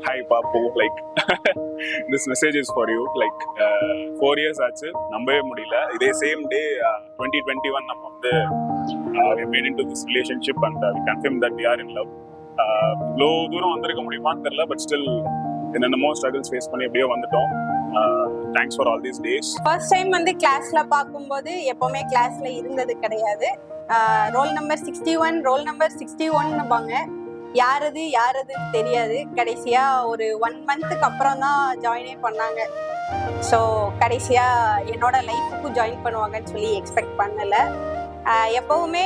Hi Papu, like this message is for you. Like 4 years ஆச்சு, நம்பவே முடியல. இதே சேம் டே 2021 நம்ம வந்து we made into this relationship and we confirmed that we are in love. இவ்வளோ தூரம் வந்திருக்க முடியுமான்னு தெரியல, பட் ஸ்டில் என்னென்னமோ ஸ்ட்ரகிள்ஸ் ஃபேஸ் பண்ணி எப்படியோ வந்துட்டோம். Thanks for all these days. First time வந்து கிளாஸ்ல பார்க்கும்போது எப்பவுமே கிளாஸ்ல இருந்தது கிடையாது. ரோல் நம்பர் 61, ரோல் நம்பர் 61 யாரதுன்னு தெரியாது. கடைசியா ஒரு 1 மந்த்துக்கு அப்புறம் தான் ஜாயினே பண்ணாங்க. ஸோ கடைசியா என்னோட லைஃபுக்கும் ஜாயின் பண்ணுவாங்கன்னு சொல்லி எக்ஸ்பெக்ட் பண்ணல. எப்பவுமே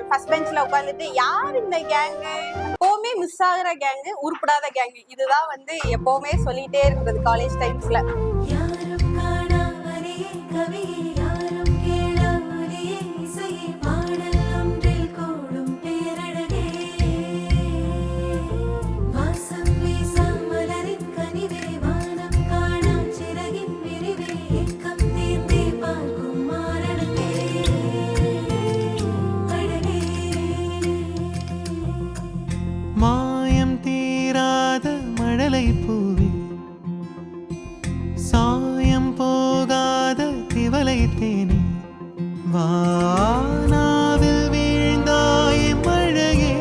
ஃபர்ஸ்ட் பெஞ்சில் உட்காந்துட்டு யார் இந்த கேங்கு, எப்பவுமே மிஸ் ஆகுற கேங்கு, உருப்படாத கேங்கு, இதுதான் வந்து எப்பவுமே சொல்லிட்டே இருந்தது காலேஜ் டைம்ஸ்ல. மாயம் தீராத மழலை பூவே, சாயம் போகாத திவலை தேனே, வானாவில் வீழ்ந்தாய் மழையே,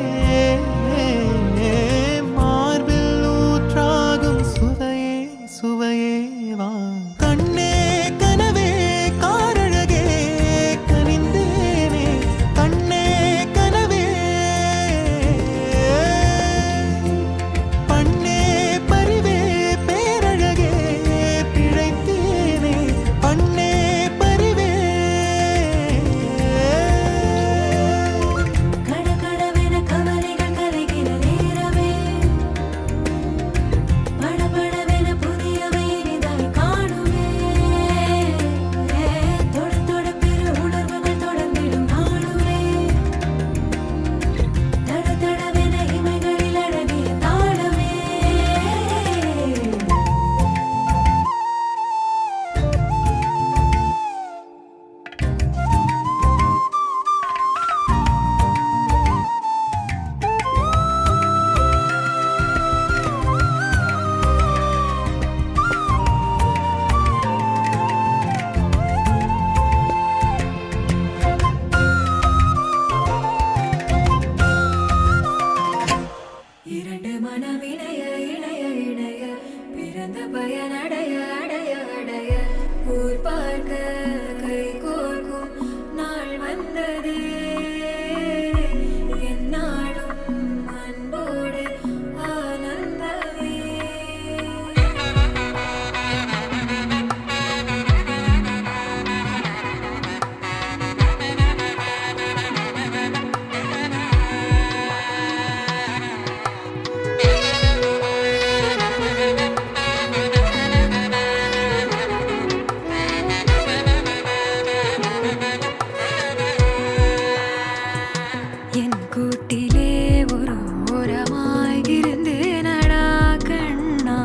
மார்பில் ஊற்றாகும் சுவையே சுவையே வா. கண்ணே கனவே காரழகே கனிந்தேனே, கண்ணே கனவே பண்ணே பரிவே பேரழகே பிழைத்தேனே, பண்ணே பரிவே. கடகடவென கவலைகள் கலைகிற நேரமே, படபடவென புதியவை இனிதாய் காணுமே, தொட தொட பெரு உணர்வுகள் தொடர்ந்திடும் நாளுமே, தட தடவென இமைகளில் அழகிய தாளமே. இரண்டு மனம் இணைய இணைய இணைய, பிறந்த பயன் அடைய அடைய அடைய, ஊர் பார்க்க கை கோர்க்கும் நாள் வந்ததே, எந்நாளும் அன்போடு ஆனந்தமே. என் கூட்டிலே ஒரு ஓரமாய் இருந்தேனடா கண்ணா,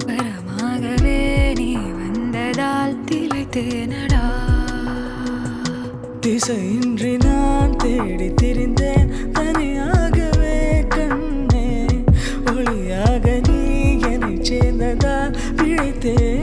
வரமாகவே நீ வந்ததால் திளைத்தேனடா. திசையின்றி நான் தேடி திரிந்தேன் தனியாகவே கண்ணே, ஒளியாக நீ என்னை சேர்ந்ததால் பிழைத்தேன்.